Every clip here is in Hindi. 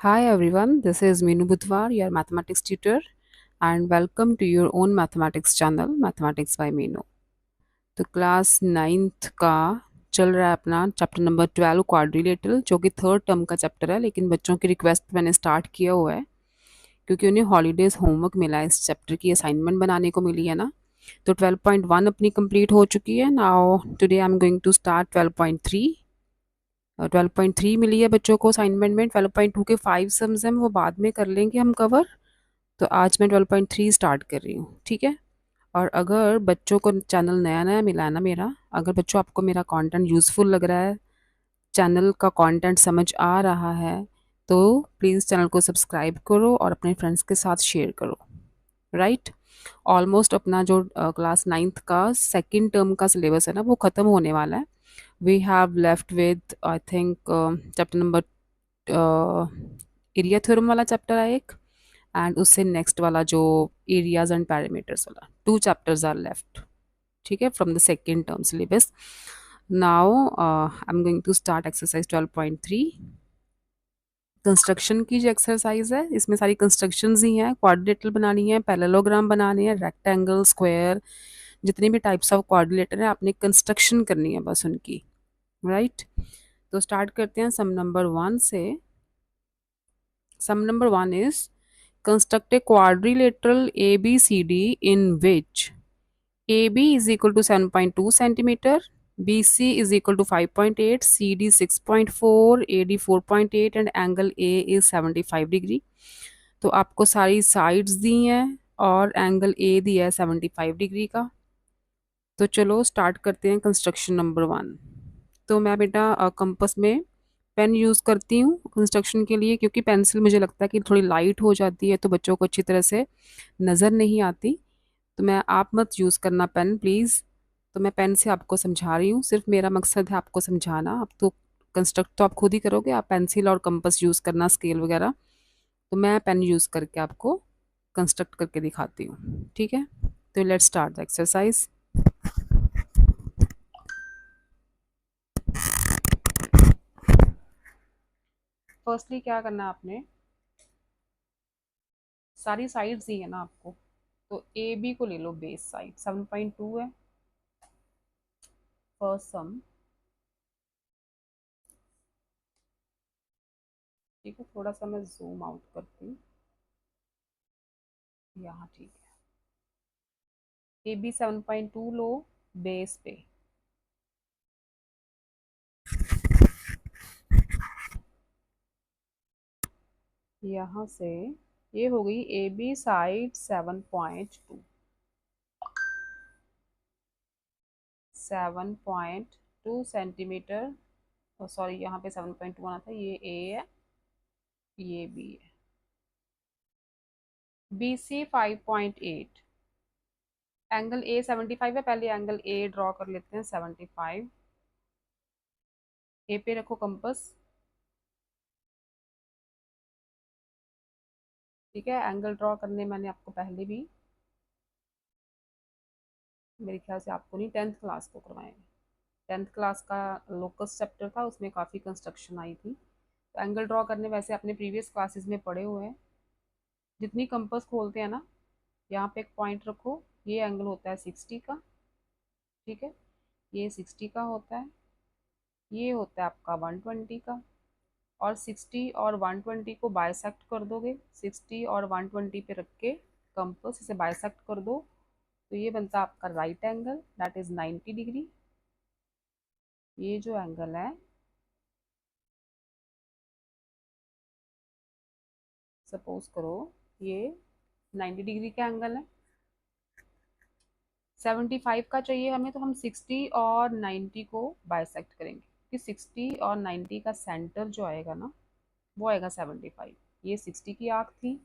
Hi everyone, this is Meenu Budhwar, your mathematics tutor, and welcome to your own mathematics channel, Mathematics by Meenu. तो क्लास नाइन्थ का चल रहा है अपना चैप्टर नंबर 12 क्वाड्रिलेटरल, जो कि थर्ड टर्म का चैप्टर है, लेकिन बच्चों की रिक्वेस्ट पे मैंने स्टार्ट किया हुआ है क्योंकि उन्हें हॉलीडेज होमवर्क मिला है, इस चैप्टर की असाइनमेंट बनाने को मिली है ना। तो 12.1 अपनी कंप्लीट हो चुकी है। Now today I am going to start 12.3। 12.3 मिली है बच्चों को असाइनमेंट में। 12.2 के 5 सम्स हैं, वो बाद में कर लेंगे हम कवर। तो आज मैं 12.3 स्टार्ट कर रही हूँ, ठीक है। और अगर बच्चों को चैनल नया नया मिला है ना मेरा, अगर बच्चों आपको मेरा कंटेंट यूज़फुल लग रहा है, चैनल का कंटेंट समझ आ रहा है, तो प्लीज़ चैनल को सब्सक्राइब करो और अपने फ्रेंड्स के साथ शेयर करो। राइट। ऑलमोस्ट अपना जो क्लास नाइन्थ का सेकेंड टर्म का सिलेबस है ना, वो ख़त्म होने वाला है। We have left with I think chapter number area theorem वाला चैप्टर है एक, एंड उससे नेक्स्ट वाला जो एरियाज एंड पैरामीटर्स वाला, टू चैप्टर्स आर लेफ्ट, ठीक है, from the second term syllabus. Now I am going to start exercise 12.3। Construction की जो एक्सरसाइज है, इसमें सारी कंस्ट्रक्शंस ही हैं। क्वाड्रिलेटरल बनानी है, पैरेललोग्राम बनाने हैं, रेक्टेंगल, स्क्वायर, जितने भी टाइप्स ऑफ क्वाड्रिलेटर है आपने कंस्ट्रक्शन करनी है बस उनकी। राइट। तो स्टार्ट करते हैं सम नंबर 1 से। Sum number 1 is construct a quadrilateral ABCD in which AB is equal to 7.2 centimeter, BC is equal to 5.8, CD 6.4, AD 4.8 and angle A is 75 degree। तो आपको सारी साइड्स दी हैं और एंगल ए दिया है 75 डिग्री का। तो चलो स्टार्ट करते हैं कंस्ट्रक्शन नंबर 1। तो मैं बेटा कंपस में पेन यूज़ करती हूँ कंस्ट्रक्शन के लिए, क्योंकि पेंसिल मुझे लगता है कि थोड़ी लाइट हो जाती है तो बच्चों को अच्छी तरह से नज़र नहीं आती। तो मैं आप मत यूज़ करना पेन प्लीज़। तो मैं पेन से आपको समझा रही हूँ, सिर्फ मेरा मकसद है आपको समझाना। अब तो कंस्ट्रक्ट तो आप खुद ही करोगे, आप पेंसिल और कंपस यूज़ करना, स्केल वगैरह। तो मैं पेन यूज़ करके आपको कंस्ट्रक्ट करके दिखाती हूँ, ठीक है। तो let's start the exercise. Firstly क्या करना है आपने, सारी साइड्स दी है ना आपको, तो ए बी को ले लो बेस साइड, 7.2 है फर्स्ट सम। ठीक है, थोड़ा सा मैं जूम आउट करती हूँ, यहाँ ठीक है। ए बी 7.2 लो बेस पे। यहाँ से ये हो गई A B side 7.2, 7.2 centimetre. Sorry, यहाँ पे 7.2 आना था, ये ए है ये बी है। बी सी 5.8, एंगल ए 75 है, पहले एंगल ए ड्रॉ कर लेते हैं 75। ए पे रखो कंपस, ठीक है। एंगल ड्रॉ करने मैंने आपको पहले भी, मेरे ख्याल से आपको नहीं, 10th क्लास को करवाएंगे। 10th क्लास का लोकस चैप्टर था, उसमें काफ़ी कंस्ट्रक्शन आई थी। तो एंगल ड्रॉ करने वैसे अपने प्रीवियस क्लासेस में पढ़े हुए हैं। जितनी कंपस खोलते हैं ना, यहाँ पे एक पॉइंट रखो, ये एंगल होता है 60 का, ठीक है। ये 60 का होता है, ये होता है आपका 120 का। और 60 और 120 को बाइसेक्ट कर दोगे, 60 और 120 पे रख के कंपस इसे बाइसेक्ट कर दो, तो ये बनता है आपका right angle, that is 90 degree. ये जो एंगल है, सपोज करो ये 90 डिग्री का एंगल है। 75 का चाहिए हमें, तो हम 60 और 90 को बाइसेक्ट करेंगे, कि 60 और 90 का सेंटर जो आएगा ना, वो आएगा 75। ये 60 की आर्क थी,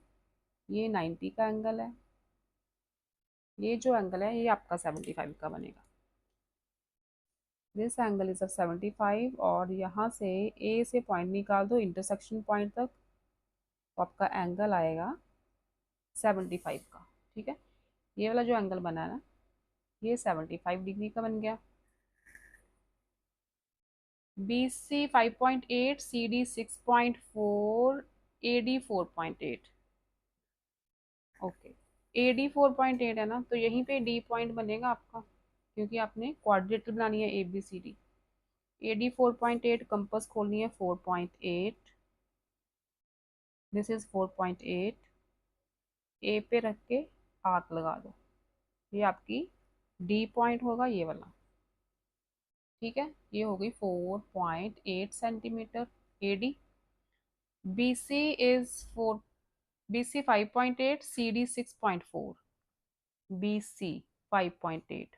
ये 90 का एंगल है, ये जो एंगल है ये आपका 75 का बनेगा। दिस एंगल इज ऑफ 75, और यहाँ से ए से पॉइंट निकाल दो इंटरसेक्शन पॉइंट तक, तो आपका एंगल आएगा 75 का, ठीक है। ये वाला जो एंगल बना है ना, ये 75 डिग्री का बन गया। B C 5.8, C D 6.4, AD 4.8, okay, AD 4.8 है ना, तो यहीं पे D पॉइंट बनेगा आपका, क्योंकि आपने क्वाड्रिलेटरल बनानी है ABCD। AD 4.8, कंपास खोलनी है 4.8, दिस इज 4.8, ए पे रख के आर्क लगा दो, ये आपकी डी पॉइंट होगा, ये वाला। ठीक है, ये हो गई 4.8 centimetre AD। BC is 4, BC 5.8, CD 6.4, BC 5.8,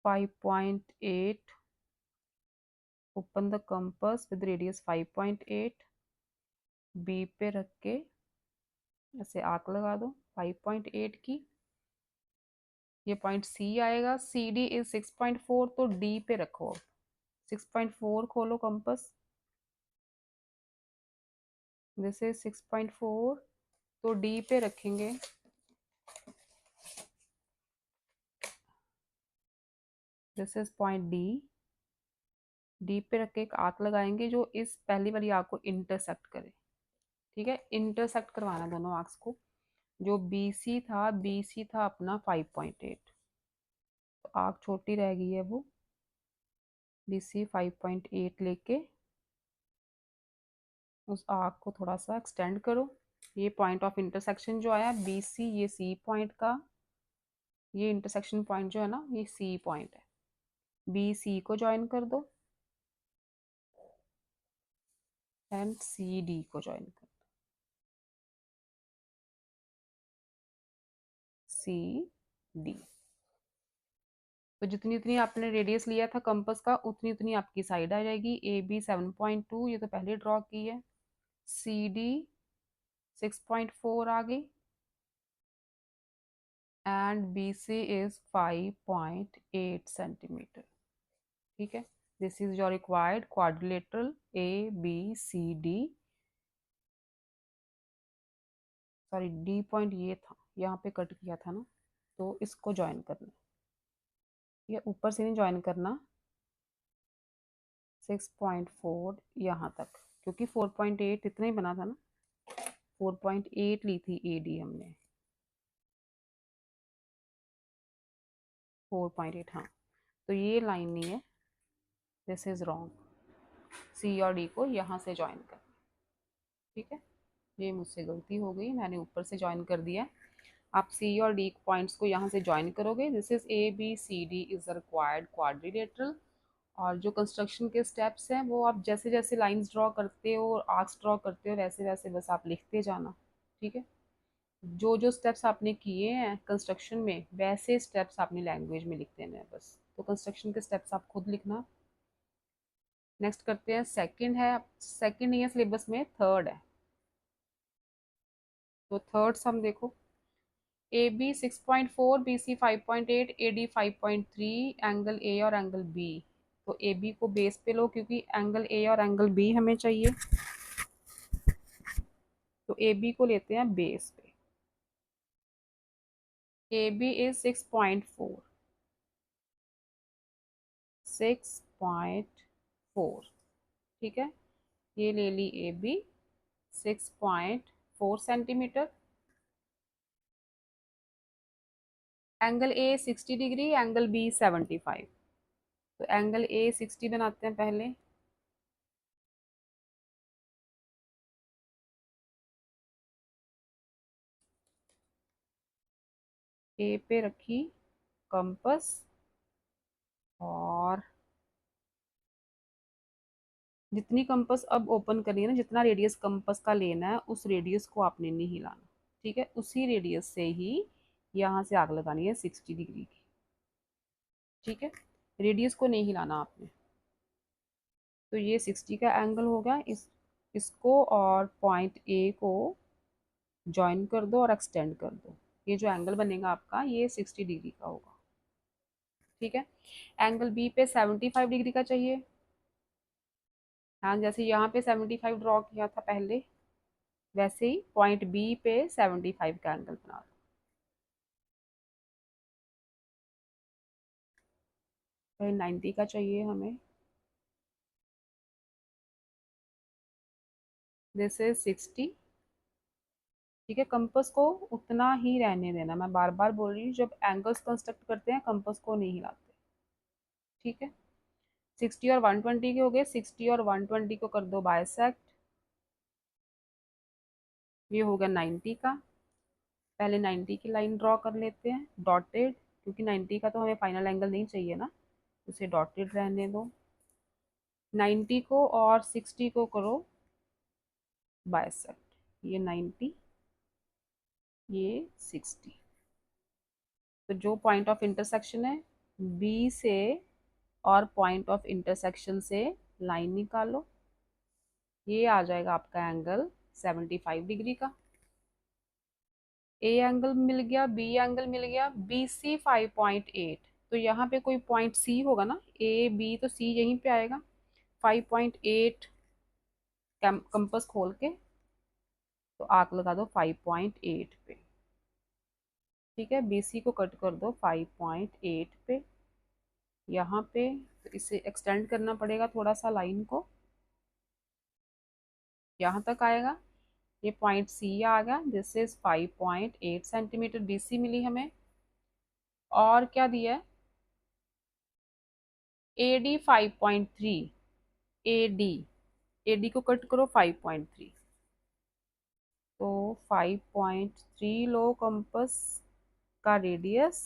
5.8, open the compass with radius 5.8, B पे रख के ऐसे आर्क लगा दो 5.8 की, ये पॉइंट सी आएगा। CD इज 6.4, तो डी पे रखो। 6.4 खोलो कंपास, दिस इज 6.4, तो डी पे रखेंगे, this is point D. D पे रख के एक आर्क लगाएंगे जो इस पहली वाली आर्क को इंटरसेक्ट करे। ठीक है, इंटरसेक्ट करवाना दोनों आर्क्स को। जो BC था अपना 5.8, तो आर्क छोटी रह गई है, वो BC 5.8 लेके उस आर्क को थोड़ा सा एक्सटेंड करो। ये पॉइंट ऑफ इंटरसेक्शन जो आया BC, ये C पॉइंट का, ये इंटरसेक्शन पॉइंट जो है ना, ये C पॉइंट है। BC को ज्वाइन कर दो एंड CD को ज्वाइन कर दो, CD। तो जितनी उतनी आपने रेडियस लिया था कंपास का, उतनी उतनी आपकी साइड आ जाएगी। AB 7.2, ये तो पहले ड्रॉ की है। CD 6.4 आ गई, एंड BC इज 5.8 सेंटीमीटर। ठीक है, this is your required quadrilateral ABCD। Sorry, D point ये था, यहाँ पे कट किया था ना, तो इसको ज्वाइन करना। ये ऊपर से नहीं ज्वाइन करना, 6.4 यहाँ तक, क्योंकि 4.8 इतना ही बना था ना, 4.8 ली थी AD हमने, 4.8, हाँ। तो ये लाइन नहीं है, दिस इज रॉन्ग। C और D को यहाँ से ज्वाइन कर। ठीक है, ये मुझसे गलती हो गई, मैंने ऊपर से ज्वाइन कर दिया। आप C और D पॉइंट्स को यहाँ से ज्वाइन करोगे। This is ABCD is required quadrilateral. और जो कंस्ट्रक्शन के स्टेप्स हैं, वो आप जैसे जैसे लाइंस ड्रॉ करते हो और आर्क्स ड्रॉ करते हो, वैसे वैसे बस आप लिखते जाना। ठीक है, जो जो स्टेप्स आपने किए हैं कंस्ट्रक्शन में, वैसे स्टेप्स आपने लैंग्वेज में लिख देने हैं बस। तो कंस्ट्रक्शन के स्टेप्स आप खुद लिखना। नेक्स्ट करते हैं, सेकंड है, सेकंड नहीं है सिलेबस में, थर्ड है। तो थर्ड सम देखो, AB 6.4, BC 5.8, AD 5.3, angle A और एंगल B। तो AB को बेस पे लो, क्योंकि एंगल A और एंगल B हमें चाहिए, तो AB को लेते हैं बेस पे। AB is 6.4, 6.4। ठीक है, ये ले ली AB 6.4 centimetre. Angle A 60 degree, angle B 75। तो एंगल A 60 बनाते हैं पहले, A पे रखी कंपास, और जितनी कंपास अब ओपन करनी है ना, जितना रेडियस कंपास का लेना है, उस रेडियस को आपने नहीं हिलाना। ठीक है, उसी रेडियस से ही यहाँ से आग लगानी है 60 डिग्री की। ठीक है, रेडियस को नहीं हिलाना आपने। तो ये 60 का एंगल हो गया, इसको और पॉइंट A को ज्वाइन कर दो और एक्सटेंड कर दो। ये जो एंगल बनेगा आपका, ये 60 डिग्री का होगा। ठीक है, एंगल B पे 75 डिग्री का चाहिए। हाँ, जैसे यहाँ पे 75 ड्रॉ किया था पहले, वैसे ही पॉइंट B पे 75 का एंगल बना दो। 90 का चाहिए हमें, दिस इज 60। ठीक है, कंपास को उतना ही रहने देना, मैं बार बार बोल रही हूँ, जब एंगल्स कंस्ट्रक्ट करते हैं कंपास को नहीं हिलाते। ठीक है, 60 और 120 के हो गए, 60 और 120 को कर दो बाइसेक्ट, ये हो गया 90 का। पहले 90 की लाइन ड्रॉ कर लेते हैं डॉटेड, क्योंकि 90 का तो हमें फाइनल एंगल नहीं चाहिए ना, उसे डॉटेड रहने दो। 90 को और 60 को करो बाइसेक्ट, ये 90, ये 60। तो जो पॉइंट ऑफ इंटरसेक्शन है बी से और पॉइंट ऑफ इंटरसेक्शन से लाइन निकालो, ये आ जाएगा आपका एंगल 75 डिग्री का। ए एंगल मिल गया, बी एंगल मिल गया, बी सी 5.8। तो यहाँ पे कोई पॉइंट सी होगा ना, ए बी तो सी यहीं पे आएगा। 5.8 कंपास खोल के तो आर्क लगा दो 5.8 पे। ठीक है, बी सी को कट कर दो 5.8 पे यहाँ पे। तो इसे एक्सटेंड करना पड़ेगा थोड़ा सा लाइन को, यहाँ तक आएगा। ये पॉइंट सी आ गया, this is 5.8 centimetre B C मिली हमें। और क्या दिया है, A D 5.3। A D, A D को कट करो 5.3, तो 5.3 लो कंपास का रेडियस,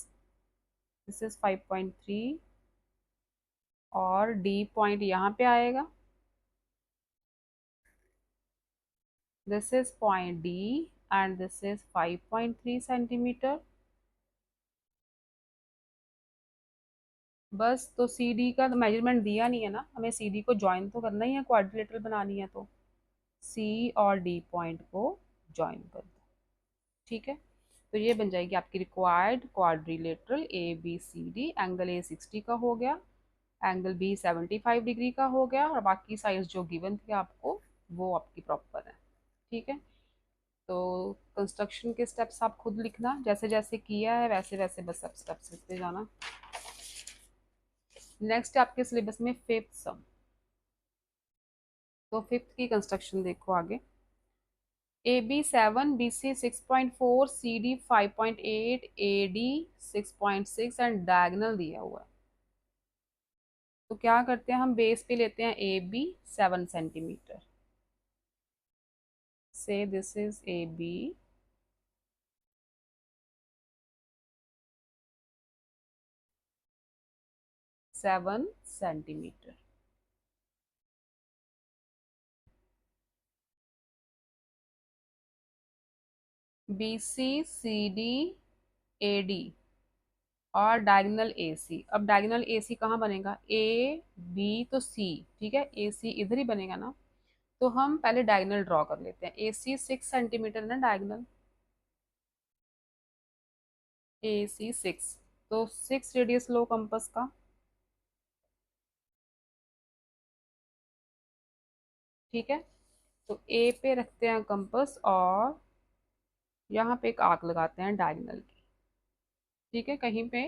दिस इज 5.3, और डी पॉइंट यहाँ पे आएगा, this is point D and this is 5.3 centimetre. बस, तो सी डी का मेजरमेंट दिया नहीं है ना, हमें सी डी को ज्वाइन तो करना ही है, क्वाड्रिलेटरल बनानी है तो सी और डी पॉइंट को ज्वाइन कर दो। ठीक है, तो ये बन जाएगी आपकी required quadrilateral A B C D. Angle A 60 का हो गया, एंगल बी 75 डिग्री का हो गया, और बाकी साइज जो गिवन थे आपको वो आपकी प्रॉपर है। ठीक है, तो कंस्ट्रक्शन के स्टेप्स आप खुद लिखना, जैसे जैसे किया है वैसे वैसे बस आप स्टेप्स लिखते जाना। नेक्स्ट आपके सिलेबस में फिफ्थ सम। तो फिफ्थ की कंस्ट्रक्शन देखो आगे। A B 7, B C 6.4, C D 5.8, A D 6.6 and diagonal दिया हुआ है। तो क्या करते हैं, हम बेस पे लेते हैं ए बी 7 सेंटीमीटर, से this is A B, seven centimetre. B C, C D, A D और डायगनल ए सी। अब डायगनल ए सी कहाँ बनेगा, ए बी तो सी, ठीक है, ए सी इधर ही बनेगा ना। तो हम पहले डायगनल ड्रॉ कर लेते हैं। ए सी 6 सेंटीमीटर ना डायगनल, ए सी 6, तो 6 रेडियस लो कंपास का। ठीक है, तो ए पे रखते हैं कंपास और यहाँ पे एक आर्क लगाते हैं डायगनल की। ठीक है, कहीं पे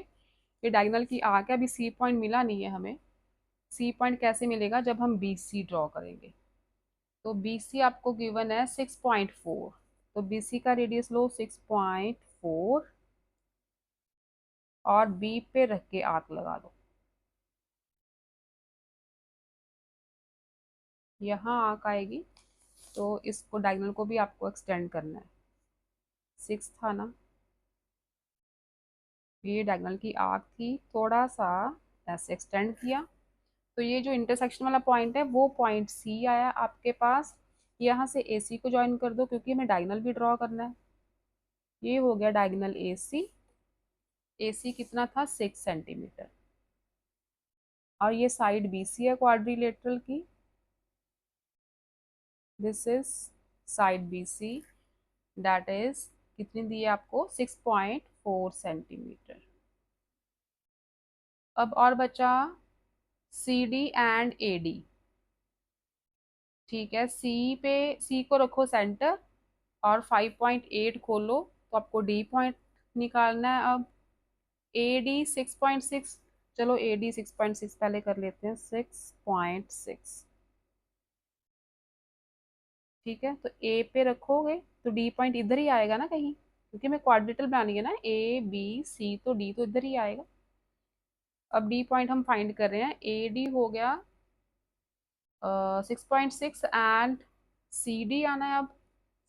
ये डायगनल की आर्क है, अभी सी पॉइंट मिला नहीं है हमें। सी पॉइंट कैसे मिलेगा, जब हम बी सी ड्रॉ करेंगे। तो बी सी आपको गिवन है 6.4, तो बी सी का रेडियस लो 6.4 और बी पे रख के आर्क लगा दो। यहाँ आर्क आएगी, तो इसको डायगनल को भी आपको एक्सटेंड करना है। 6 था ना, ये डायगनल की आर्क थी, थोड़ा सा ऐसे एक्सटेंड किया, तो ये जो इंटरसेक्शन वाला पॉइंट है वो पॉइंट सी आया आपके पास। यहाँ से ए सी को ज्वाइन कर दो, क्योंकि हमें डायगनल भी ड्रॉ करना है। ये हो गया डायगनल ए सी। ए सी कितना था, 6 सेंटीमीटर। और ये साइड बी सी है क्वाड्रिलेटरल की, this is side B C, that is कितनी दी है आपको, 6.4 सेंटीमीटर। अब और बचा C D and A D. ठीक है, सी पे, सी को रखो सेंटर और 5.8 खोलो, तो आपको डी पॉइंट निकालना है। अब ए डी 6.6, चलो ए डी 6.6 पहले कर लेते हैं, 6.6। ठीक है, तो ए पे रखोगे तो डी पॉइंट इधर ही आएगा ना कहीं, क्योंकि मैं क्वाड्रेटल बनानी है ना, ए बी सी, तो डी तो इधर ही आएगा। अब डी पॉइंट हम फाइंड कर रहे हैं, ए डी हो गया 6.6 एंड सी डी आना है अब,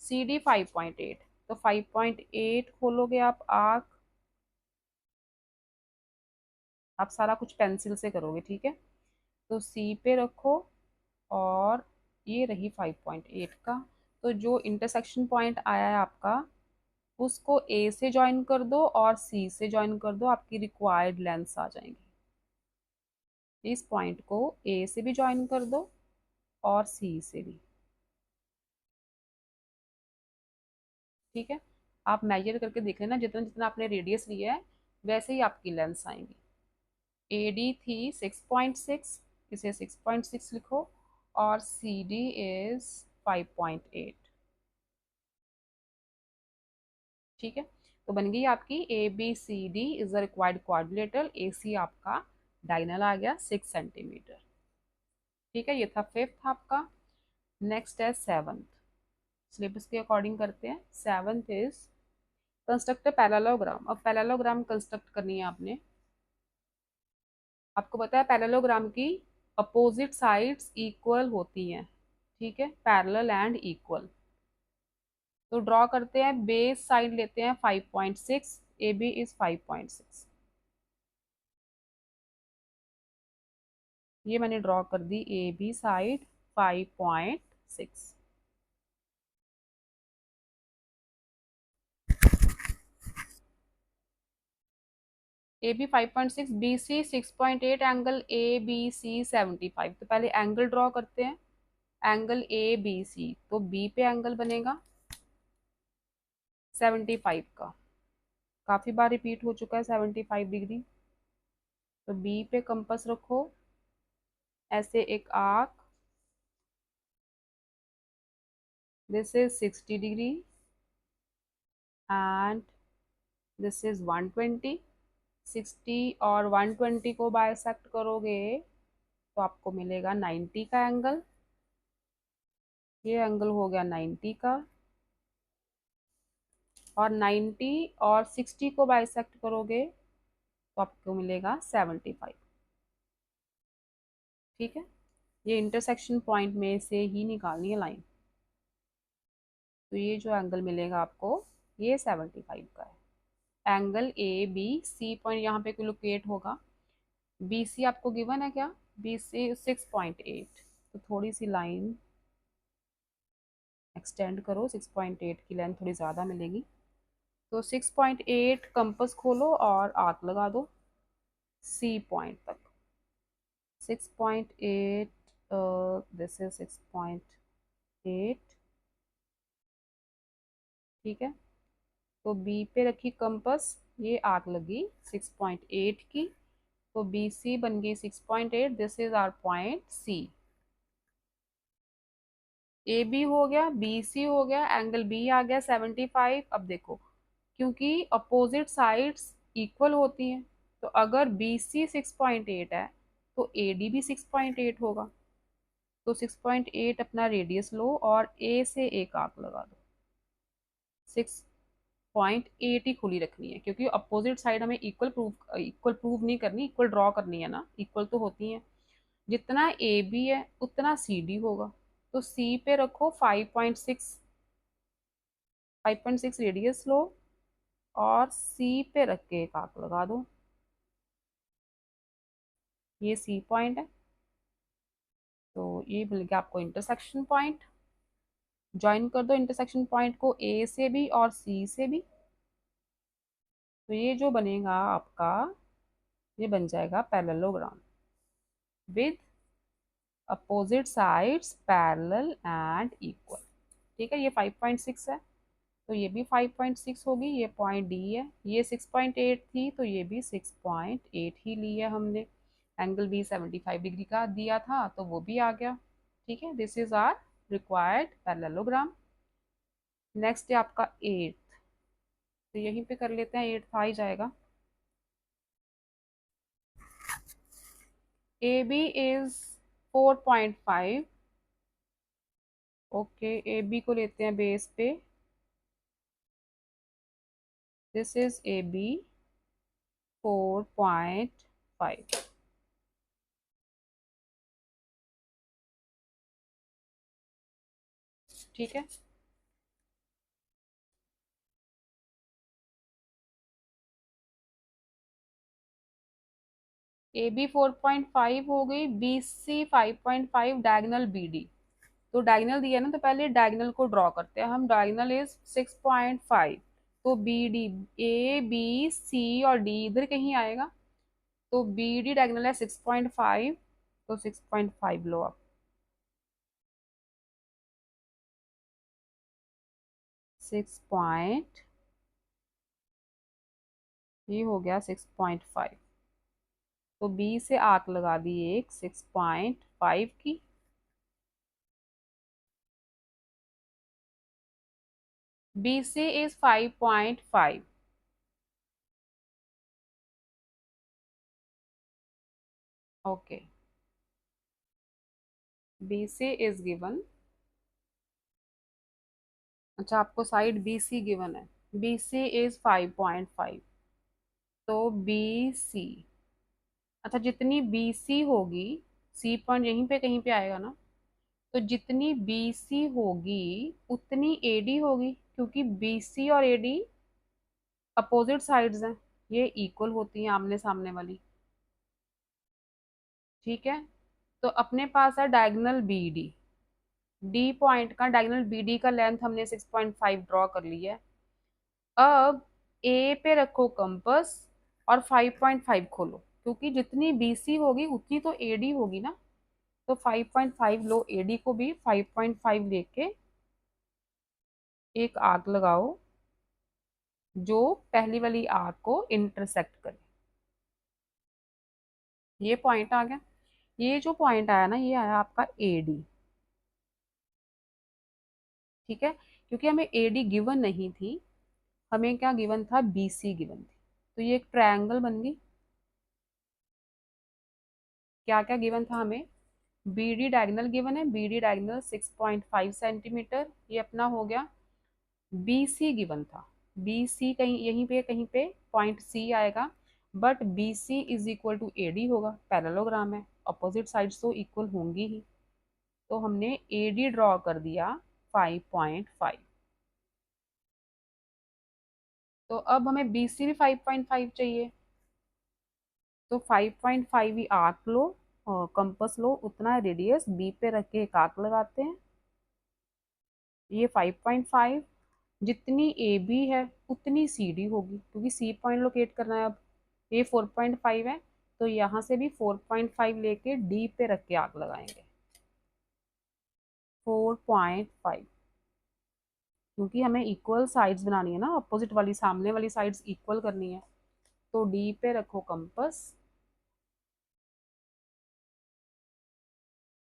सी डी 5.8। तो 5.8 खोलोगे आप सारा कुछ पेंसिल से करोगे, ठीक है। तो सी पे रखो, और ये रही 5.8 का। तो जो इंटरसेक्शन पॉइंट आया है आपका, उसको ए से ज्वाइन कर दो और सी से ज्वाइन कर दो, आपकी रिक्वायर्ड लेंथ आ जाएंगी। इस पॉइंट को ए से भी ज्वाइन कर दो और सी से भी, ठीक है। आप मेजर करके देख लेना, जितना जितना आपने रेडियस लिया है वैसे ही आपकी लेंथ आएंगी। ए डी थी 6.6, इसे 6.6 लिखो, और सी डी इज 5.8, ठीक है। तो बन गई आपकी A B C D is the required quadrilateral, A C आपका डायनल आ गया 6 सेंटीमीटर, ठीक है। ये था फिफ्थ आपका। नेक्स्ट है सेवंथ, सिलेबस के अकॉर्डिंग करते हैं। Seventh is construct parallelogram. अब पैरेललोग्राम कंस्ट्रक्ट करनी है आपने। आपको पता है पैरेललोग्राम की अपोजिट साइड्स इक्वल होती हैं, ठीक है, पैरेलल एंड इक्वल। तो ड्रॉ करते हैं, बेस साइड लेते हैं 5.6, ए बी इज 5.6। ये मैंने ड्रॉ कर दी A B side 5.6। A B 5.6, B C 6.8, angle A B C 75। तो पहले एंगल ड्रॉ करते हैं, एंगल ए बी सी, तो बी पे एंगल बनेगा 75 का। काफी बार रिपीट हो चुका है 75 डिग्री। तो बी पे कंपास रखो, ऐसे एक arc, this is 60 degree and this is 120। 60 और 120 को बाइसेक्ट करोगे तो आपको मिलेगा 90 का एंगल। ये एंगल हो गया 90 का, और 90 और 60 को बाइसेक्ट करोगे तो आपको मिलेगा 75, ठीक है। ये इंटरसेक्शन पॉइंट में से ही निकालनी है लाइन। तो ये जो एंगल मिलेगा आपको, ये 75 का है। Angle A B C point यहाँ पे लोकेट होगा। बी सी आपको गिवन है क्या, बी सी 6.8। तो थोड़ी सी लाइन एक्सटेंड करो, 6.8 की लेंथ थोड़ी ज़्यादा मिलेगी। तो 6.8 कंपास खोलो और आर्क लगा दो सी पॉइंट तक। 6.8, दिस इज 6.8, ठीक है। तो बी पे रखी कंपास, ये आर्क लगी 6.8 की। तो बी सी बन गई 6.8, this is our point C. A B हो गया, बी सी हो गया, एंगल बी आ गया 75। अब देखो, क्योंकि अपोजिट साइड्स इक्वल होती हैं, तो अगर बी सी 6.8 है तो ए डी भी 6.8 होगा। तो 6.8 अपना रेडियस लो और ए से एक आर्क लगा दो। 6.8 ही खुली रखनी है, क्योंकि अपोजिट साइड हमें इक्वल प्रूव नहीं करनी, इक्वल ड्रॉ करनी है ना, इक्वल तो होती है। जितना ए बी है उतना सी डी होगा। तो सी पे रखो 5.6, 5.6 रेडियस लो और सी पे रख के एक आर्क लगा दो। ये सी पॉइंट है, तो ये मिल गया आपको इंटरसेक्शन पॉइंट। ज्वाइन कर दो इंटरसेक्शन पॉइंट को ए से भी और सी से भी। तो ये जो बनेगा आपका, ये बन जाएगा parallelogram with opposite sides parallel and equal, ठीक है। ये 5.6 है, तो ये भी 5.6 होगी। ये पॉइंट डी है, ये 6.8 थी, तो ये भी 6.8 ही ली है हमने। एंगल बी 75 डिग्री का दिया था, तो वो भी आ गया, ठीक है। This is our required parallelogram. Next है आपका एट्थ, तो यहीं पे कर लेते हैं, एट्थ आ ही जाएगा। A B is 4.5, okay, A B को लेते हैं बेस पे, दिस इज ए बी 4.5। ठीक है, ए बी 4.5 हो गई, B C 5.5, diagonal B D. तो डायगनल दिया ना, तो पहले डायगनल को ड्रॉ करते हैं हम। डायगनल इज 6.5, तो B D, A B C और डी इधर कहीं आएगा, तो बी डी डायगनल है 6.5, तो 6.5 लो आप। 6 ये हो गया 6.5, तो बी से आर्क लगा दी एक 6.5 की, B C is 5.5। Okay, B C is given, अच्छा आपको साइड बी सी गिवन है, बी सी इज 5.5, तो बी सी, अच्छा जितनी बी सी होगी, सी पॉइंट यहीं पे कहीं पे आएगा ना, तो जितनी बी सी होगी उतनी ए डी होगी, क्योंकि बी सी और ए डी अपोजिट साइड्स हैं, ये इक्वल होती हैं आमने सामने वाली। ठीक है, तो अपने पास है diagonal B D, D point का डायगोनल बी डी का लेंथ हमने 6.5 ड्रॉ कर लिया है। अब ए पे रखो कंपस और 5.5 खोलो, क्योंकि जितनी बी सी होगी उतनी तो ए डी होगी ना, तो 5.5 लो, ए डी को भी 5.5 लेके एक आर्क लगाओ जो पहली वाली आर्क को इंटरसेक्ट करे। ये पॉइंट आ गया, ये जो पॉइंट आया ना, ये आया आपका ए डी। ठीक है, क्योंकि हमें ए डी गिवन नहीं थी, हमें क्या गिवन था, बी सी गिवन थी, तो ये एक ट्रायंगल बन गई। क्या क्या गिवन था हमें, बी डी डायगनल गिवन है, बी डी डायगनल 6.5 सेंटीमीटर, ये अपना हो गया। बी सी गिवन था, बी सी कहीं यहीं पे कहीं पे पॉइंट सी आएगा, but B C is equal to A D होगा, पैरेललोग्राम है, अपोजिट साइड्स तो इक्वल होंगी ही, तो हमने ए डी ड्रॉ कर दिया 5.5। तो अब हमें बी सी भी 5.5 चाहिए, तो 5.5 ही आर्क लो, कंपस लो, उतना रेडियस बी पे रख के एक आर्क लगाते हैं, ये 5.5, जितनी ए बी है उतनी सी डी होगी, क्योंकि सी पॉइंट लोकेट करना है। अब ये 4.5 है, तो यहाँ से भी 4.5 लेके डी पे रख के आग लगाएंगे, 4.5, क्योंकि हमें इक्वल साइड्स बनानी है ना, अपोजिट वाली सामने वाली साइड्स इक्वल करनी है, तो डी पे रखो कंपस,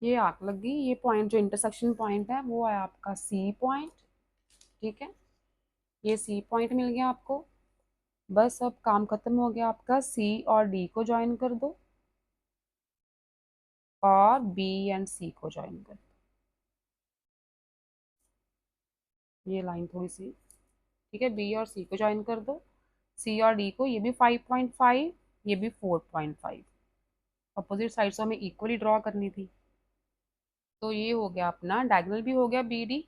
ये आग लग गई, ये पॉइंट जो इंटरसेक्शन पॉइंट है वो है आपका सी पॉइंट। ठीक है, ये सी पॉइंट मिल गया आपको, बस अब काम खत्म हो गया आपका, सी और डी को ज्वाइन कर दो और बी एंड सी को ज्वाइन कर दो, ये लाइन थोड़ी सी, ठीक है, बी और सी को ज्वाइन कर दो, सी और डी को, ये भी 5.5, ये भी 4.5, अपोजिट साइड से हमें इक्वली ड्रॉ करनी थी, तो ये हो गया अपना डायगोनल भी हो गया बी डी,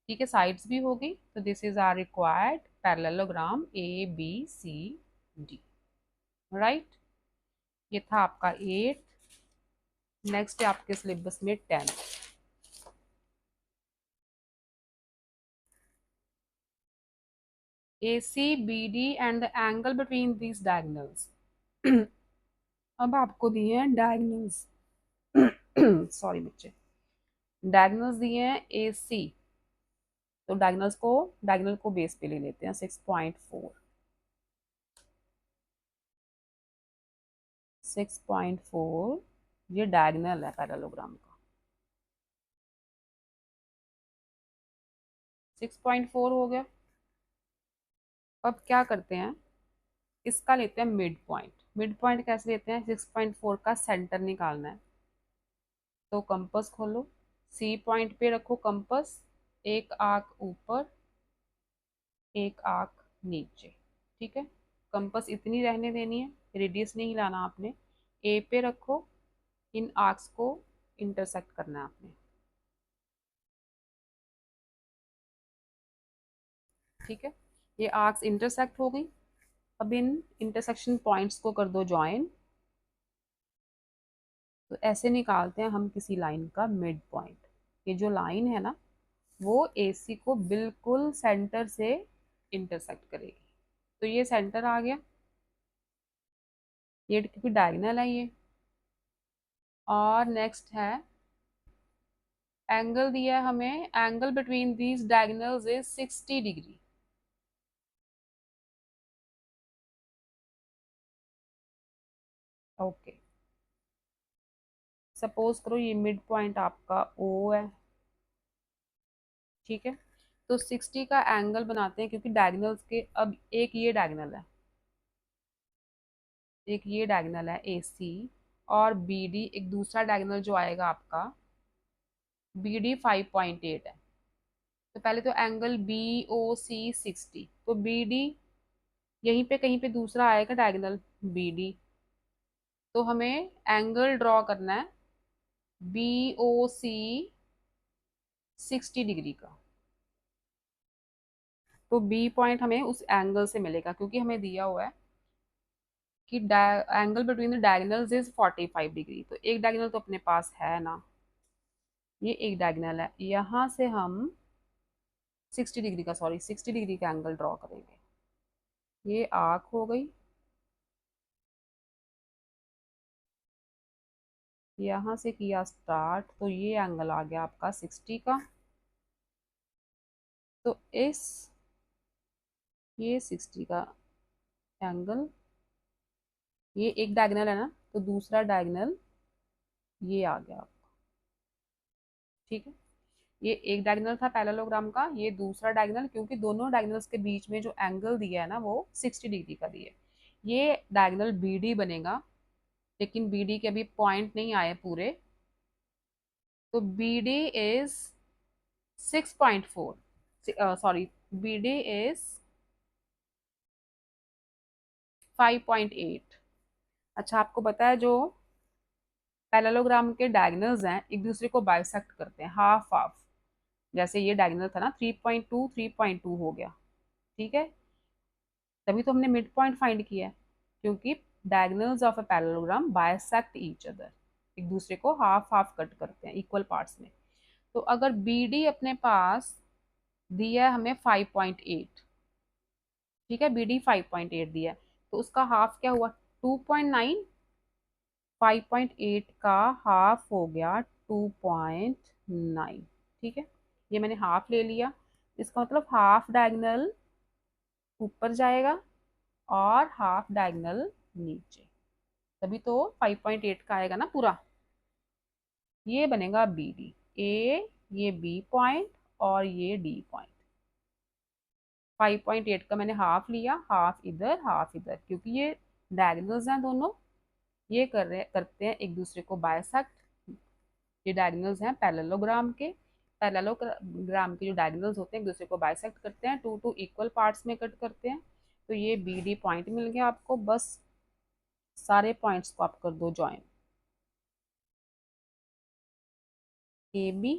ठीक है, साइड्स भी हो गई, तो this is our required parallelogram A B C D. Right, ये था आपका 8। नेक्स्ट है आपके सिलेबस में 10। AC BD and the angle between these diagonals। अब आपको दिए हैं डायगनल्स, सॉरी बच्चे, डायगनल्स दिए हैं AC, तो डायगनल को बेस पे ले लेते हैं 6.4, 6.4 ये डायगनल है पैरेललोग्राम का, 6.4 हो गया। अब क्या करते हैं, इसका लेते हैं मिड पॉइंट। मिड पॉइंट कैसे लेते हैं, 6.4 का सेंटर निकालना है, तो कंपास खोलो, सी पॉइंट पे रखो कंपस, एक आंख ऊपर, एक आंख नीचे। ठीक है, कंपस इतनी रहने देनी है, रेडियस नहीं हिलाना आपने। ए पे रखो, इन आर्क्स को इंटरसेक्ट करना है आपने। ठीक है, ये आर्क्स इंटरसेक्ट हो गई। अब इन इंटरसेक्शन पॉइंट्स को कर दो ज्वाइन। तो ऐसे निकालते हैं हम किसी लाइन का मिड पॉइंट। ये जो लाइन है ना, वो एसी को बिल्कुल सेंटर से इंटरसेक्ट करेगी। तो ये सेंटर आ गया, ये क्योंकि डायगोनल है ये। और नेक्स्ट है एंगल दिया है हमें, angle between these diagonals is 60 degree. Okay, suppose करो ये मिड पॉइंट आपका ओ है। ठीक है, तो 60 का एंगल बनाते हैं, क्योंकि डायगोनल्स के अब एक ये डायगोनल है, एक ये डायगोनल है ए सी, और बी डी एक दूसरा डायगोनल जो आएगा आपका बी डी 5.8 है। तो पहले तो एंगल बी ओ सी 60, तो बी डी यहीं पे कहीं पे दूसरा आएगा डायगोनल बी डी। तो हमें एंगल ड्रॉ करना है बी ओ सी 60 डिग्री का। तो बी पॉइंट हमें उस एंगल से मिलेगा, क्योंकि हमें दिया हुआ है कि angle between the diagonals is 45 degree. तो एक डायगोनल तो अपने पास है ना, ये एक डायगोनल है, यहाँ से हम 60 डिग्री का, सॉरी 60 डिग्री का एंगल ड्रॉ करेंगे। ये आर्क हो गई, यहाँ से किया स्टार्ट, तो ये एंगल आ गया आपका 60 का। तो इस ये 60 का एंगल, ये एक डायगोनल है ना, तो दूसरा डायगोनल ये आ गया आपका। ठीक है, ये एक डायगोनल था पैरेललोग्राम का, ये दूसरा डायगोनल, क्योंकि दोनों डायगोनल्स के बीच में जो एंगल दिया है ना वो 60 डिग्री का दिया है। ये डायगोनल बी डी बनेगा, लेकिन बी डी के अभी पॉइंट नहीं आए पूरे। तो B D is 6.4, sorry B D is 5.8। अच्छा, आपको पता है जो पैरेललोग्राम के डायगोनल्स हैं एक दूसरे को बाइसेक्ट करते हैं हाफ हाफ। जैसे ये डायगोनल था ना 3.2 3.2 हो गया। ठीक है, तभी तो हमने मिड पॉइंट फाइंड किया है, क्योंकि diagonals of a parallelogram bisect each other, एक दूसरे को हाफ हाफ कट करते हैं इक्वल पार्ट्स में। तो अगर बी डी अपने पास दिया है हमें 5.8, ठीक है, बी डी 5.8 दिया है, तो उसका हाफ क्या हुआ 2.9। 5.8 का हाफ हो गया 2.9। ठीक है, ये मैंने हाफ ले लिया, इसका मतलब हाफ डायगोनल ऊपर जाएगा और हाफ डायगोनल नीचे, तभी तो 5.8 का आएगा ना पूरा। ये बनेगा बी डी ए, ये बी पॉइंट और ये डी पॉइंट। 5.8 का मैंने हाफ लिया, हाफ इधर हाफ इधर, क्योंकि ये डायगोनल्स हैं दोनों, ये करते हैं एक दूसरे को बाइसेक्ट। ये डायगोनल्स हैं पैरेललोग्राम के, पैरेललोग्राम के जो डायगोनल्स होते हैं एक दूसरे को बाइसेक्ट करते हैं, टू टू इक्वल पार्ट्स में कट करते हैं। तो ये बी डी पॉइंट मिल गया आपको, बस सारे पॉइंट्स को आप कर दो join. A B,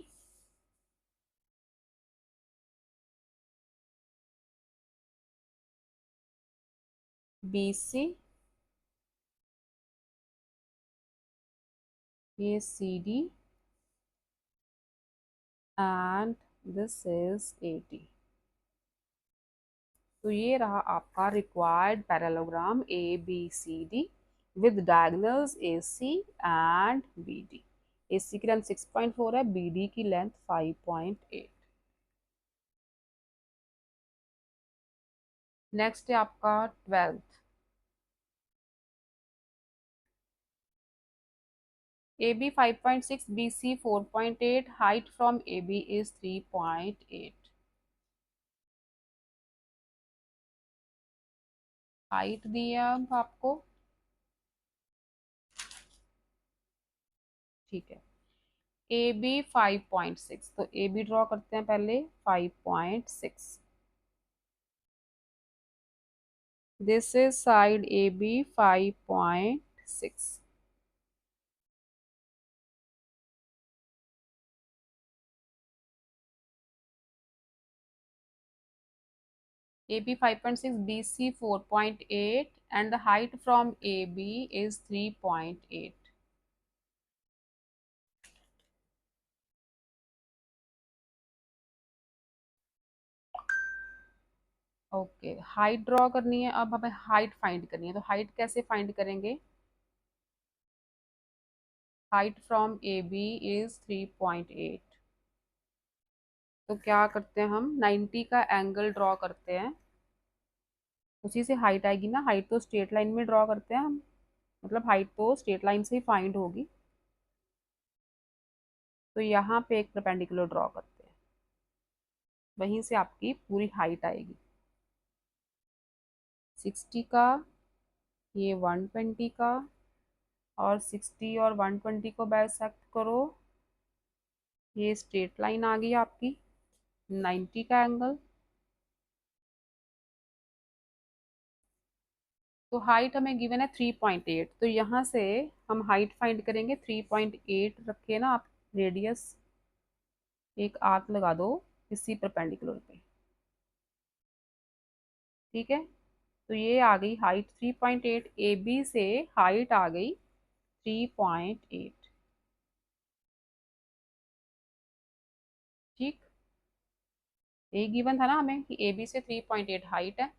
B C, ये C D, and this is A D. तो ये रहा आपका required parallelogram A B C D with diagonals A C and B D. A C की लेंथ 6.4 है, बी डी की लेंथ 5.8। नेक्स्ट है आपका 12th। A B 5.6, B C 4.8, height from A B is 3.8। Height दी है अब आपको। ठीक है, ए बी 5.6, तो ए बी ड्रॉ करते हैं पहले 5.6। This is side A B 5.6। AB 5.6, BC 4.8, and the height from AB is 3.8. Okay, height draw करनी है। अब हमें हाइट फाइंड करनी है, तो हाइट कैसे फाइंड करेंगे? Height from AB is 3.8। तो क्या करते हैं, हम 90 का एंगल ड्रॉ करते हैं, उसी से हाइट आएगी ना। हाइट तो स्ट्रेट लाइन में ड्रॉ करते हैं हम, मतलब हाइट तो स्ट्रेट लाइन से ही फाइंड होगी। तो यहाँ पे एक परपेंडिकुलर ड्रॉ करते हैं, वहीं से आपकी पूरी हाइट आएगी। 60 का, ये 120 का, और 60 और 120 को बाइसेक्ट करो, ये स्ट्रेट लाइन आ गई आपकी 90 का एंगल। तो हाइट हमें गिवन है 3.8, तो यहाँ से हम हाइट फाइंड करेंगे। 3.8 रखे ना आप, रेडियस एक आर्क लगा दो इसी परपेंडिकुलर पे, ठीक है। तो ये आ गई हाइट 3.8, ए बी से हाइट आ गई 3.8, ठीक। ये गिवन था ना हमें कि ए बी से 3.8 हाइट है,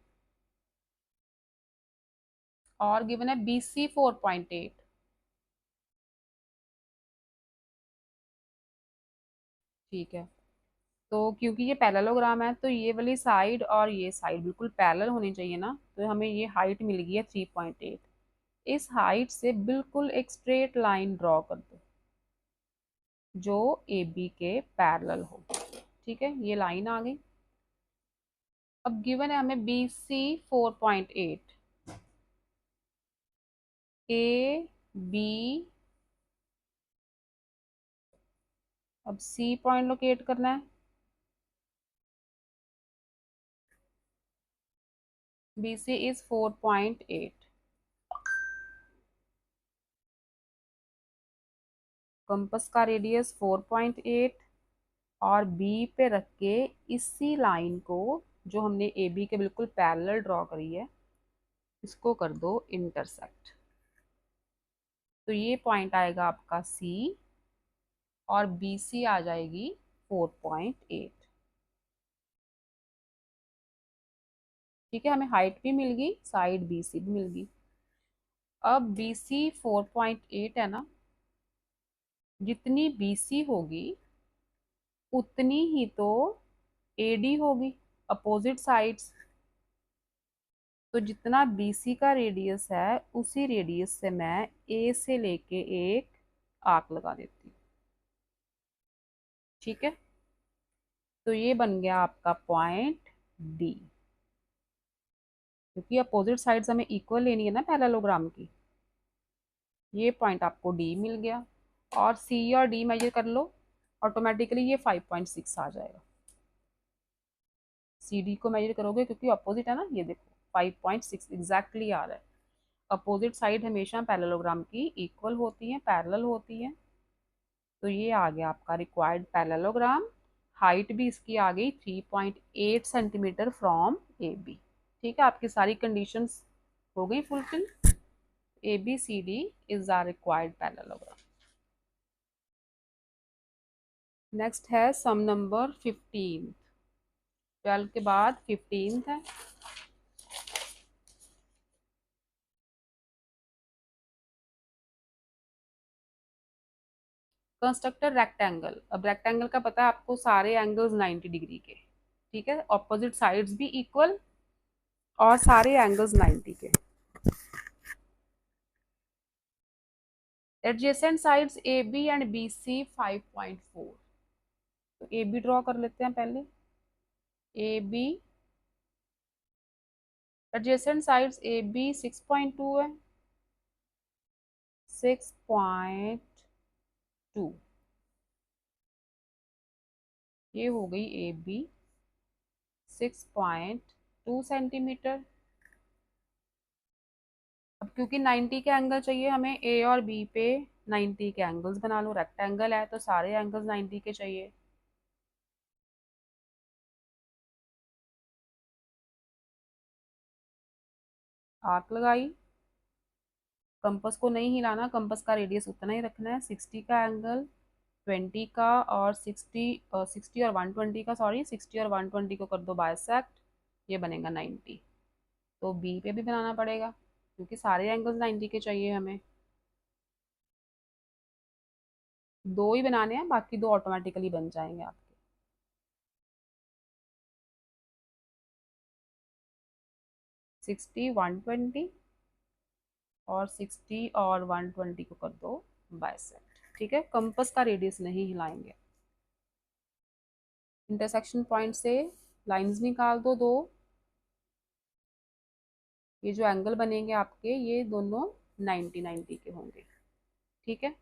और गिवन है बी सी 4.8, ठीक है। तो क्योंकि ये पैरेललोग्राम है, तो ये वाली साइड और ये साइड बिल्कुल पैरेलल होनी चाहिए ना, तो हमें ये हाइट मिल गई है 3.8। इस हाइट से बिल्कुल एक स्ट्रेट लाइन ड्रॉ कर दो जो ए बी के पैरेलल हो, ठीक है। ये लाइन आ गई। अब गिवन है हमें बी सी 4.8, ए बी, अब सी पॉइंट लोकेट करना है। बी सी इज 4.8, कंपस का रेडियस 4.8, और बी पे रख के इसी लाइन को, जो हमने ए बी के बिल्कुल पैरेलल ड्रॉ करी है, इसको कर दो इंटरसेक्ट। तो ये पॉइंट आएगा आपका सी, और बी सी आ जाएगी 4.8, ठीक है। हमें हाइट भी मिल गई, साइड बी सी भी मिल गई। अब बी सी 4.8 है ना, जितनी बी सी होगी उतनी ही तो ए डी होगी, अपोजिट साइड्स। तो जितना BC का रेडियस है, उसी रेडियस से मैं A से लेके एक आर्क लगा देती हूँ, ठीक है। तो ये बन गया आपका पॉइंट D, क्योंकि अपोजिट साइड्स हमें इक्वल लेनी है ना पैरेललोग्राम की। ये पॉइंट आपको D मिल गया, और C और D मेजर कर लो, ऑटोमेटिकली ये 5.6 आ जाएगा। सी डी को मेजर करोगे, क्योंकि अपोजिट है ना, ये देखो 5.6 एग्जैक्टली आ रहा है। अपोजिट साइड हमेशा पैरेललोग्राम की इक्वल होती है, पैरेलल होती है। तो ये आ गया आपका रिक्वायर्ड पैरेललोग्राम। हाइट भी इसकी आ गई 3.8 सेंटीमीटर फ्रॉम ए बी, ठीक है। आपकी सारी कंडीशंस हो गई fulfil. A B C D is our required parallelogram. Next है सम नंबर 15। 12 के बाद 15 है। Constructor rectangle. अब रेक्टेंगल का पता है आपको, सारे एंगल्स 90 डिग्री के, ठीक है। ऑपोजिट साइड्स भी इक्वल, और सारे एंगल्स 90 के। Adjacent sides A B and B C 5.4। तो ए बी ड्रॉ कर लेते हैं पहले। A B, adjacent sides A B 6.2 है, 6.2। ये हो गई ए बी 6.2 सेंटीमीटर। अब क्योंकि 90 के एंगल चाहिए हमें ए और बी पे, 90 के एंगल्स बना लो, रेक्टेंगल है तो सारे एंगल्स 90 के चाहिए। आर्क लगाई, कंपास को नहीं हिलाना, कंपास का रेडियस उतना ही रखना है। 60 का एंगल, 20 का और 60 और 120 का, सॉरी 60 और 120 को कर दो बाइसेक्ट, ये बनेगा 90। तो बी पे भी बनाना पड़ेगा क्योंकि सारे एंगल्स 90 के चाहिए हमें। दो ही बनाने हैं, बाकी दो ऑटोमेटिकली बन जाएंगे आपके। 60 120 और 60 और 120 को कर दो बाइसेक्ट। ठीक है, कंपास का रेडियस नहीं हिलाएंगे। इंटरसेक्शन पॉइंट से लाइंस निकाल दो दो। ये जो एंगल बनेंगे आपके, ये दोनों 90 90 के होंगे। ठीक है,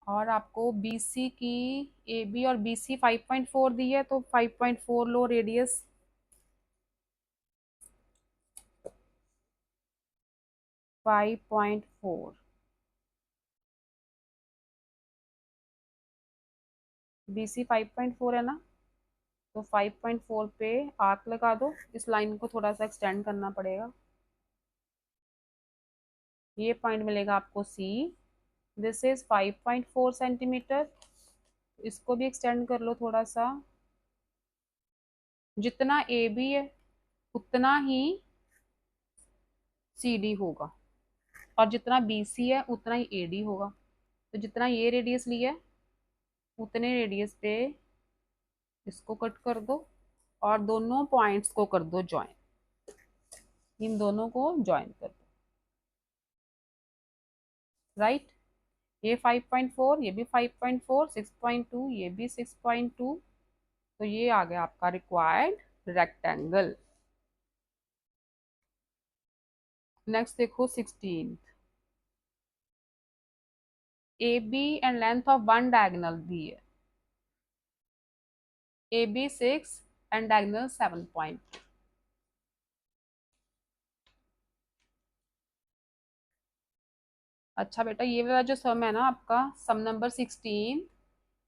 और आपको BC की, AB और BC 5.4 दी है तो 5.4 लो रेडियस। 5.4, BC 5.4 है ना, तो 5.4 पे आर्क लगा दो। इस लाइन को थोड़ा सा एक्सटेंड करना पड़ेगा। ये पॉइंट मिलेगा आपको C, दिस इज 5.4 सेंटीमीटर। इसको भी एक्सटेंड कर लो थोड़ा सा। जितना AB है उतना ही CD होगा, और जितना BC है उतना ही AD होगा। तो जितना ये रेडियस लिया है उतने रेडियस पे इसको कट कर दो, और दोनों पॉइंट्स को कर दो ज्वाइन। इन दोनों को ज्वाइन कर दो। राइट, ये 5.4, ये भी 5.4, 6.2, ये भी 6.2। तो ये आ गया आपका रिक्वायर्ड रेक्टेंगल। नेक्स्ट देखो 16, A B and length of one diagonal दी है। A B 6 and diagonal 7. अच्छा बेटा, ये वाला जो सम है ना आपका, सम नंबर 16,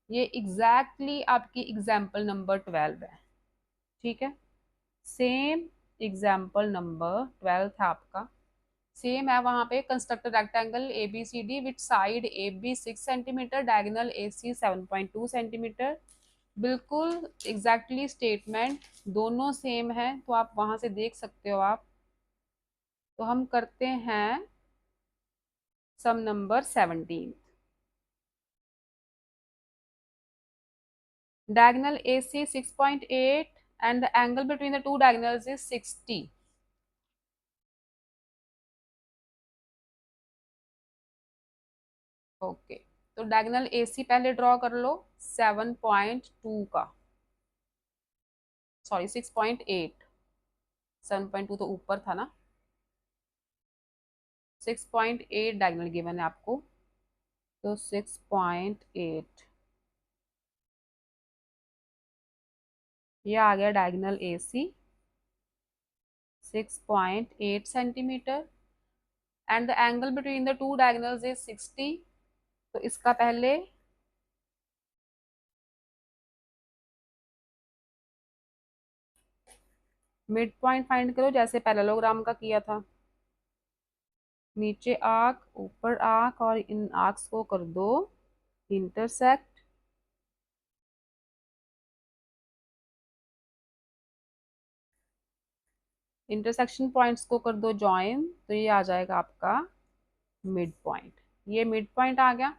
ये एग्जैक्टली आपकी एग्जाम्पल नंबर 12 है। ठीक है, सेम एग्जाम्पल नंबर 12 था आपका, सेम है। वहां पे construct rectangle A B C D with side A B 6 centimetre, diagonal A C 7.2 centimetre. बिल्कुल एग्जैक्टली स्टेटमेंट दोनों सेम है, तो आप वहां से देख सकते हो आप। तो हम करते हैं सम number 17। Diagonal AC 6.8 and the angle between the two diagonals is 60. Okay, तो डायगोनल AC पहले ड्रॉ कर लो 7.2 का, सॉरी 6.8, 7.2 तो ऊपर था ना। 6.8 डायगोनल गिवन है आपको, तो 6.8 ये आ गया diagonal AC 6.8 centimetre, and the angle between the two diagonals is 60। तो इसका पहले मिड पॉइंट फाइंड करो, जैसे पैरेललोग्राम का किया था। नीचे आर्क, ऊपर आर्क, और इन आर्क्स को कर दो इंटरसेक्ट। इंटरसेक्शन पॉइंट्स को कर दो ज्वाइन, तो ये आ जाएगा आपका मिड पॉइंट। ये मिड पॉइंट आ गया।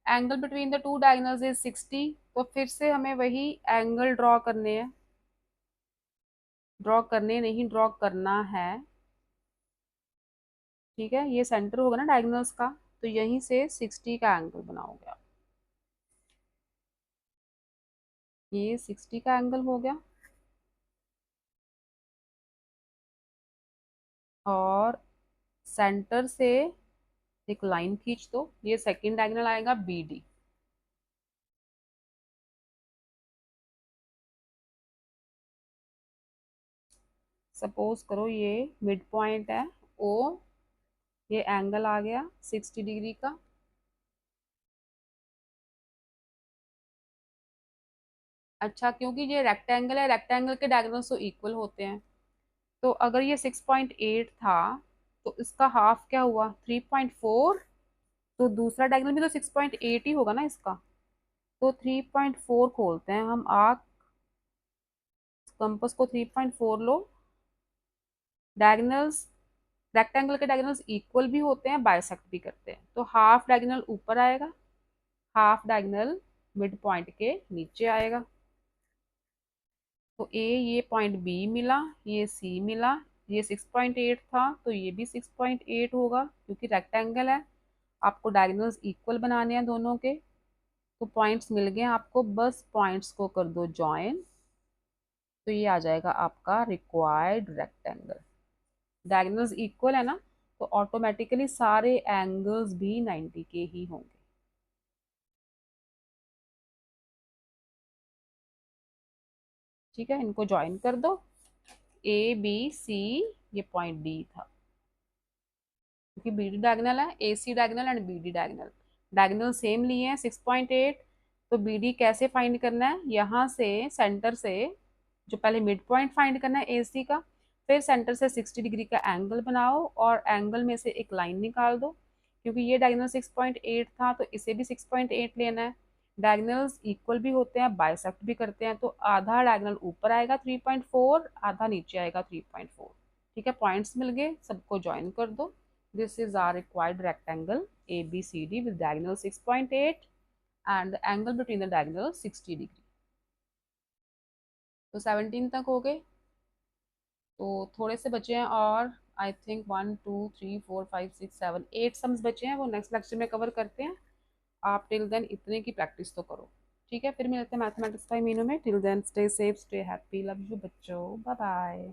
Angle between the two diagonals is 60, तो फिर से हमें वही एंगल ड्रॉ करने हैं, ड्रॉ करने नहीं, ड्रॉ करना है। ठीक है, ये सेंटर होगा ना डायगोनल्स का, तो यहीं से 60 का एंगल बनाओगे आप। ये 60 का एंगल हो गया, और सेंटर से एक लाइन खींच दो, ये सेकंड डायगोनल आएगा बी डी। सपोज करो ये मिड पॉइंट है ओ, ये एंगल आ गया 60 डिग्री का। अच्छा, क्योंकि ये रेक्टेंगल है, रेक्टेंगल के डायगोनल्स तो इक्वल होते हैं, तो अगर ये 6.8 था तो इसका हाफ क्या हुआ 3.4, तो दूसरा डायगोनल भी तो 6.8 ही होगा ना इसका। तो 3.4 खोलते हैं हम, आर्क कंपस को 3.4 लो। डायगोनल्स, रेक्टेंगल के डायगोनल्स इक्वल भी होते हैं, बाइसेक्ट भी करते हैं, तो हाफ डायगोनल ऊपर आएगा, हाफ डायगोनल मिड पॉइंट के नीचे आएगा। तो ए, ये पॉइंट बी मिला, ये सी मिला, ये 6.8 था तो ये भी 6.8 होगा क्योंकि रेक्टेंगल है। आपको डायगोनल्स इक्वल बनाने हैं दोनों के, तो पॉइंट्स मिल गए आपको, बस पॉइंट्स को कर दो ज्वाइन, तो ये आ जाएगा आपका रिक्वायर्ड रेक्टेंगल। डायगोनल्स इक्वल है ना, तो ऑटोमेटिकली सारे एंगल्स भी 90 के ही होंगे। ठीक है, इनको ज्वाइन कर दो, ए बी सी, ये पॉइंट डी था क्योंकि बी डी डायगोनल है, A C diagonal and B D diagonal, diagonal same लिए हैं 6.8। तो बी डी कैसे फाइंड करना है, यहाँ से सेंटर से, जो पहले मिड पॉइंट फाइंड करना है ए सी का, फिर सेंटर से 60 डिग्री का एंगल बनाओ और एंगल में से एक लाइन निकाल दो। क्योंकि ये डायगोनल 6.8 था तो इसे भी 6.8 लेना है। डायगोनल्स इक्वल भी होते हैं, बाइसेक्ट भी करते हैं, तो आधा डायगोनल ऊपर आएगा 3.4, आधा नीचे आएगा 3.4। ठीक है, पॉइंट्स मिल गए, सबको ज्वाइन कर दो। This is our required rectangle ABCD with diagonal 6.8 and the angle between the diagonal 60 degree. तो 17 तक हो गए, तो थोड़े से बचे हैं और आई थिंक 1 2 3 4 5 6 7 8 सम्स बचे हैं, वो नेक्स्ट लेक्चर में कवर करते हैं। आप टिल देन इतने की प्रैक्टिस तो करो। ठीक है, फिर मिलते हैं मैथमेटिक्स 5 मीनू में। Till then stay safe, stay happy, love you बच्चों, बाय बाय।